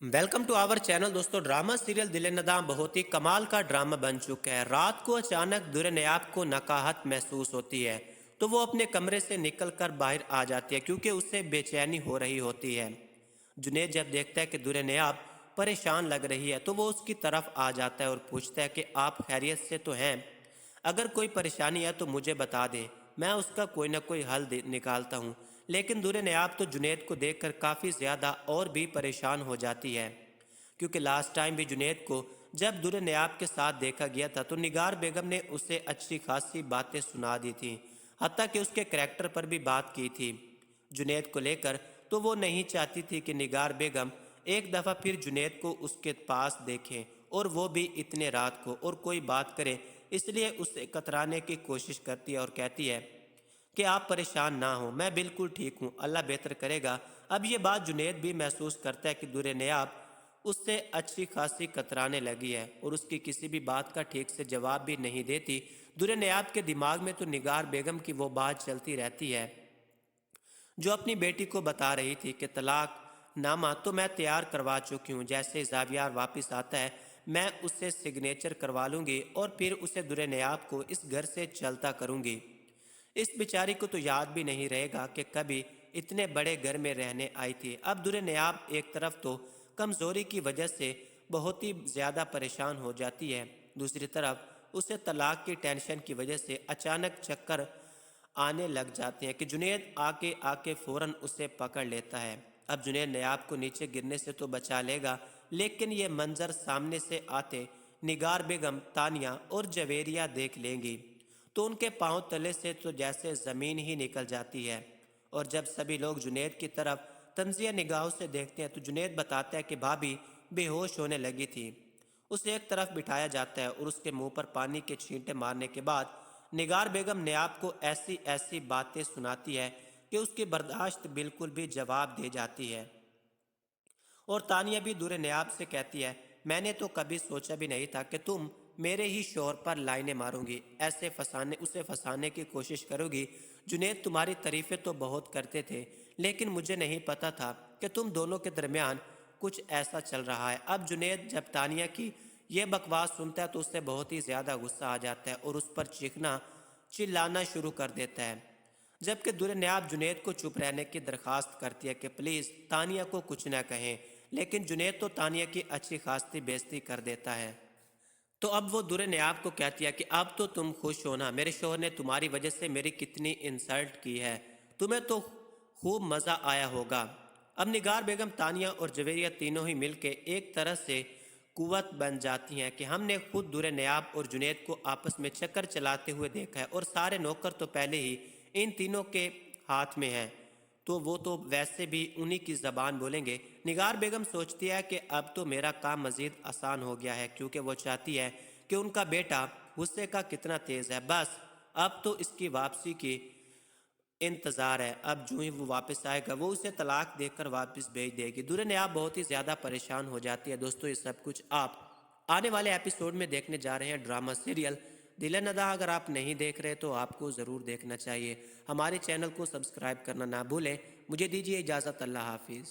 Welcome to our channel. दोस्तों, drama serial Dil Nada बहुत ही कमाल का ड्रामा बन चुका है। रात को अचानक दुर नयाब को नकाहत महसूस होती है तो वो अपने कमरे से निकलकर बाहर आ जाती है क्योंकि उसे बेचैनी हो रही होती है। जुनेद जब देखता है कि दुर नयाब परेशान लग रही है तो वो उसकी तरफ आ जाता है और पूछता है कि आप खैरियत से तो हैं? अगर कोई परेशानी है तो मुझे बता दें, मैं उसका कोई ना कोई हल निकालता हूँ। लेकिन दुर नयाब तो जुनेद को देखकर काफ़ी ज़्यादा और भी परेशान हो जाती है क्योंकि लास्ट टाइम भी जुनेद को जब दुर नयाब के साथ देखा गया था तो निगार बेगम ने उसे अच्छी खासी बातें सुना दी थी, हत्ता कि उसके करैक्टर पर भी बात की थी जुनेद को लेकर। तो वो नहीं चाहती थी कि निगार बेगम एक दफ़ा फिर जुनेद को उसके पास देखें और वो भी इतने रात को और कोई बात करे, इसलिए उससे कतराने की कोशिश करती है और कहती है कि आप परेशान ना हो, मैं बिल्कुल ठीक हूँ, अल्लाह बेहतर करेगा। अब ये बात जुनेद भी महसूस करता है कि दुर नयाब उससे अच्छी खासी कतराने लगी है और उसकी किसी भी बात का ठीक से जवाब भी नहीं देती। दुर नयाब के दिमाग में तो निगार बेगम की वो बात चलती रहती है जो अपनी बेटी को बता रही थी कि तलाक नामा तो मैं तैयार करवा चुकी हूँ, जैसे जावियार वापस आता है मैं उससे सिग्नेचर करवा लूँगी और फिर उसे दुर नयाब को इस घर से चलता करूँगी। इस बेचारी को तो याद भी नहीं रहेगा कि कभी इतने बड़े घर में रहने आई थी। अब दुर नयाब एक तरफ तो कमज़ोरी की वजह से बहुत ही ज़्यादा परेशान हो जाती है, दूसरी तरफ उसे तलाक की टेंशन की वजह से अचानक चक्कर आने लग जाते हैं कि जुनेद आके आके फौरन उसे पकड़ लेता है। अब जुनेद नयाब को नीचे गिरने से तो बचा लेगा, लेकिन ये मंजर सामने से आते निगार बेगम, तानिया और जवेरिया देख लेंगी तो उनके पांव तले से तो जैसे ज़मीन ही निकल जाती है। और जब सभी लोग जुनेद की तरफ तंजिया निगाहों से देखते हैं तो जुनेद बताता है कि भाभी बेहोश होने लगी थी। उसे एक तरफ बिठाया जाता है और उसके मुंह पर पानी के छींटे मारने के बाद निगार बेगम नयाब को ऐसी ऐसी बातें सुनाती है कि उसकी बर्दाश्त बिल्कुल भी जवाब दे जाती है। और तानिया भी दूर नयाब से कहती है, मैंने तो कभी सोचा भी नहीं था कि तुम मेरे ही शोहर पर लाइनें मारोगी, ऐसे फंसाने उसे फंसाने की कोशिश करोगी। जुनेद तुम्हारी तारीफें तो बहुत करते थे, लेकिन मुझे नहीं पता था कि तुम दोनों के दरमियान कुछ ऐसा चल रहा है। अब जुनेद जब तानिया की ये बकवास सुनता है तो उससे बहुत ही ज़्यादा गुस्सा आ जाता है और उस पर चीखना चिल्लाना शुरू कर देता है, जबकि दुर नयाब जुनेद को चुप रहने की दरखास्त करती है कि प्लीज़ तानिया को कुछ न कहें, लेकिन जुनेद तो तानिया की अच्छी खासी बेइज्जती कर देता है। तो अब वो दुर नयाब को कहती है कि अब तो तुम खुश हो ना, मेरे शोहर ने तुम्हारी वजह से मेरी कितनी इंसल्ट की है, तुम्हें तो खूब मज़ा आया होगा। अब निगार बेगम, तानिया और जवेरिया तीनों ही मिलके एक तरह से कुव्वत बन जाती हैं कि हमने खुद दुर नयाब और जुनेद को आपस में चक्कर चलाते हुए देखा है और सारे नौकर तो पहले ही इन तीनों के हाथ में हैं, तो वो तो वैसे भी उन्हीं की ज़बान बोलेंगे। निगार बेगम सोचती है कि अब तो मेरा काम मज़ीद आसान हो गया है क्योंकि वो चाहती है कि उनका बेटा गुस्से का कितना तेज़ है, बस अब तो इसकी वापसी की इंतज़ार है। अब जो ही वो वापस आएगा वो उसे तलाक देकर वापस भेज देगी। दुल्हन ने आप बहुत ही ज़्यादा परेशान हो जाती है। दोस्तों, ये सब कुछ आप आने वाले एपिसोड में देखने जा रहे हैं ड्रामा सीरियल दिल नदा। अगर आप नहीं देख रहे तो आपको ज़रूर देखना चाहिए। हमारे चैनल को सब्सक्राइब करना ना भूलें। मुझे दीजिए इजाज़त। अल्लाह हाफिज़।